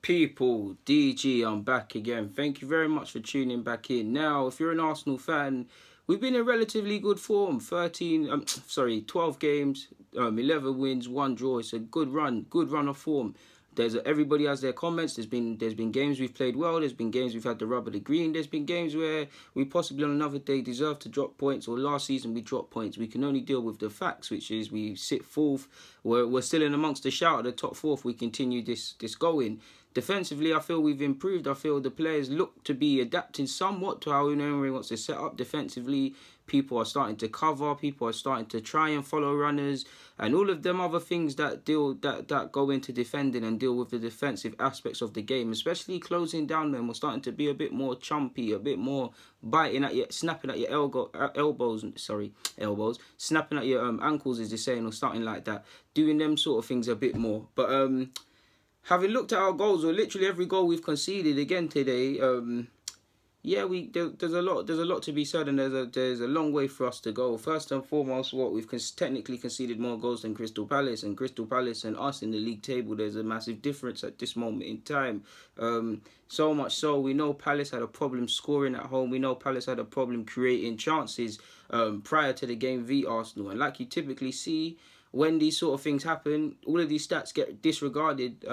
People, DG, I'm back again. Thank you very much for tuning back in. Now, if you're an Arsenal fan, we've been in relatively good form. 12 games, 11 wins, 1 draw. It's a good run of form. Everybody has their comments. There's been games we've played well. There's been games we've had the rub of the green. There's been games where we possibly on another day deserve to drop points, or last season we dropped points. We can only deal with the facts, which is we sit fourth. We're still in amongst the shout of the top four if we continue this going. Defensively, I feel we've improved. I feel the players look to be adapting somewhat to how Emery wants to set up defensively. People are starting to cover. People are starting to try and follow runners, and all of them other things that go into defending and deal with the defensive aspects of the game, especially closing down them. We're starting to be a bit more chumpy, a bit more biting at your, snapping at your elbows, snapping at your ankles, as they're saying, or something like that. Doing them sort of things a bit more, but having looked at our goals, or literally every goal we've conceded again today, yeah, there's a lot to be said, and there's a long way for us to go. First and foremost, we've technically conceded more goals than Crystal Palace, and Crystal Palace and us in the league table, there's a massive difference at this moment in time. So much so, we know Palace had a problem scoring at home. We know Palace had a problem creating chances prior to the game v Arsenal, and like you typically see, when these sort of things happen, all of these stats get disregarded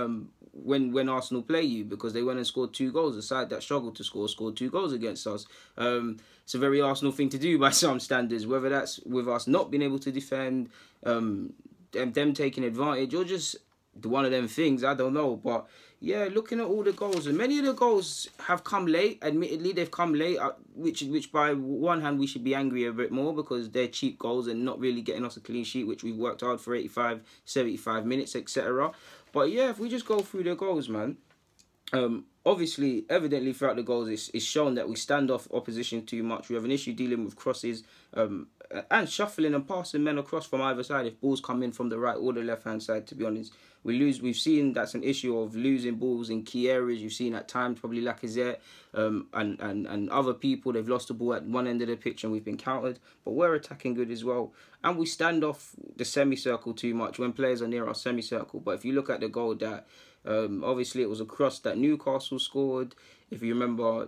when Arsenal play you, because they went and scored 2 goals. The side that struggled to scored 2 goals against us. It's a very Arsenal thing to do by some standards, whether that's with us not being able to defend, them taking advantage, or just one of them things, I don't know. But yeah, looking at all the goals, and many of the goals have come late. Admittedly, they've come late, which by one hand we should be angry a bit more, because they're cheap goals and not really getting us a clean sheet, which we've worked hard for 85, 75 minutes, etc. But yeah, if we just go through the goals, man, obviously, evidently throughout the goals, it's shown that we stand off opposition too much. We have an issue dealing with crosses, and shuffling and passing men across from either side if balls come in from the right or the left-hand side, to be honest. We've seen that's an issue of losing balls in key areas. You've seen at times probably Lacazette and other people, they've lost the ball at one end of the pitch and we've been countered. But we're attacking good as well. And we stand off the semicircle too much when players are near our semicircle. But if you look at the goal that, obviously it was a cross that Newcastle scored. If you remember,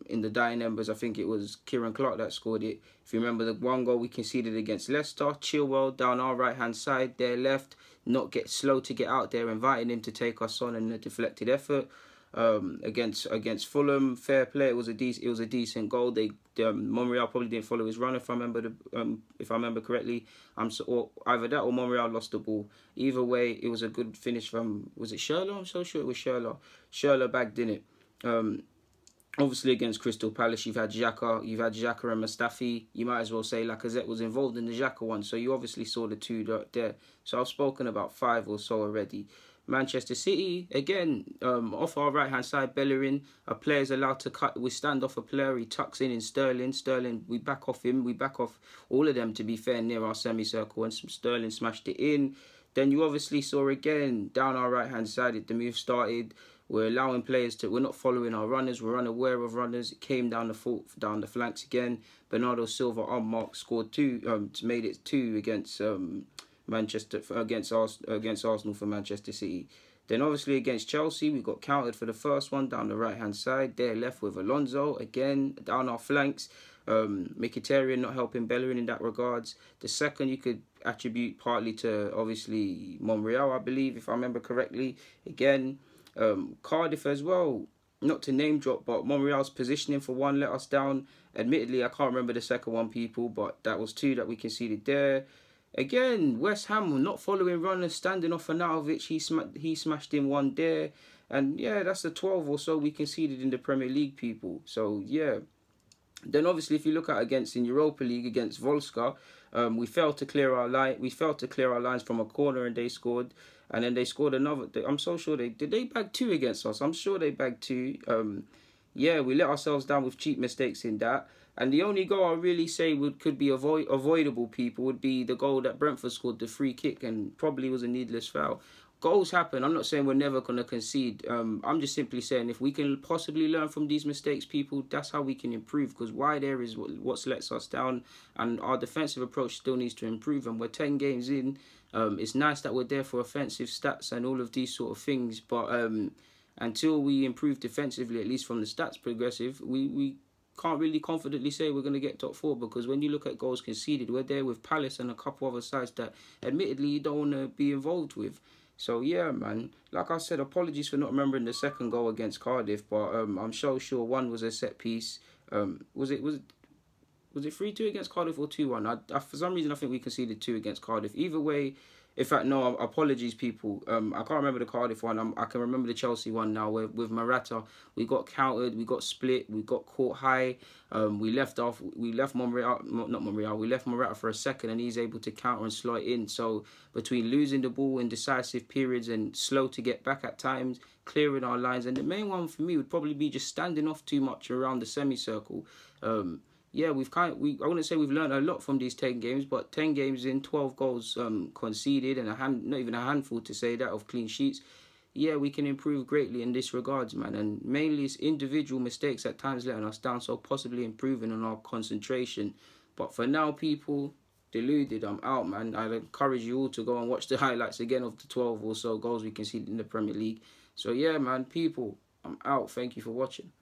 in the dying embers, I think it was Kieran Clark that scored it. If you remember the one goal we conceded against Leicester, Chilwell down our right-hand side, their left, not get slow to get out there, inviting him to take us on in a deflected effort. Against Fulham, fair play. It was a decent goal. Monreal probably didn't follow his run, if I remember correctly. Or either that or Monreal lost the ball. Either way, it was a good finish from, was it Schürrle? I'm so sure it was Schürrle. Schürrle bagged in it. Obviously against Crystal Palace, you've had Xhaka and Mustafi. You might as well say Lacazette was involved in the Xhaka one, so you obviously saw the 2 there. So I've spoken about 5 or so already. Manchester City, again, off our right-hand side, Bellerin, a player's allowed to we stand off a player, he tucks in Sterling, we back off him, we back off all of them, to be fair, near our semicircle, and Sterling smashed it in. Then you obviously saw again, down our right-hand side, the move started. We're allowing players we're not following our runners, we're unaware of runners. It came down the flanks again. Bernardo Silva unmarked scored 2, made it 2 against against Arsenal for Manchester City. Then obviously against Chelsea, we got countered for the first one down the right-hand side. They're left with Alonso, again, down our flanks. Mkhitaryan not helping Bellerin in that regards. The second you could attribute partly to, obviously, Monreal, I believe, if I remember correctly. Again, Cardiff as well, not to name drop, but Monreal's positioning for one let us down. Admittedly, I can't remember the second one, people, but that was 2 that we conceded there. Again, West Ham not following runners, standing off Arnautovic, he smashed in 1 there. And yeah, that's the 12 or so we conceded in the Premier League, people. So yeah. Then obviously, if you look at in Europa League against Wolfsburg, we failed to clear our line. We failed to clear our lines from a corner, and they scored. And then they scored another. I'm so sure did they bag 2 against us? I'm sure they bagged 2. Yeah, we let ourselves down with cheap mistakes in that. And the only goal I really say could be avoidable, people, would be the goal that Brentford scored, the free kick, and probably was a needless foul. Goals happen. I'm not saying we're never going to concede. I'm just simply saying if we can possibly learn from these mistakes, people, that's how we can improve. Because wide area is what lets us down, and our defensive approach still needs to improve. And we're 10 games in. It's nice that we're there for offensive stats and all of these sort of things, but until we improve defensively, at least from the stats progressive, we can't really confidently say we're going to get top 4, because when you look at goals conceded, we're there with Palace and a couple other sides that admittedly you don't want to be involved with. So yeah, man, like I said, apologies for not remembering the second goal against Cardiff, but I'm so sure one was a set piece. Was it 3-2 against Cardiff or 2-1? For some reason I think we conceded 2 against Cardiff. Either way, in fact, no, apologies, people. I can't remember the Cardiff one. I can remember the Chelsea one now, where with Morata, we got countered, we got split, we got caught high. We left Morata for a second, and he's able to counter and slot it in. So between losing the ball in decisive periods and slow to get back at times, clearing our lines, and the main one for me would probably be just standing off too much around the semicircle. Yeah, I wouldn't say we've learned a lot from these 10 games, but 10 games in, 12 goals conceded, and not even a handful to say that of clean sheets. Yeah, we can improve greatly in this regards, man. And mainly it's individual mistakes at times letting us down, so possibly improving on our concentration. But for now, people, deluded, I'm out, man. I'd encourage you all to go and watch the highlights again of the 12 or so goals we conceded in the Premier League. So yeah, man, people, I'm out. Thank you for watching.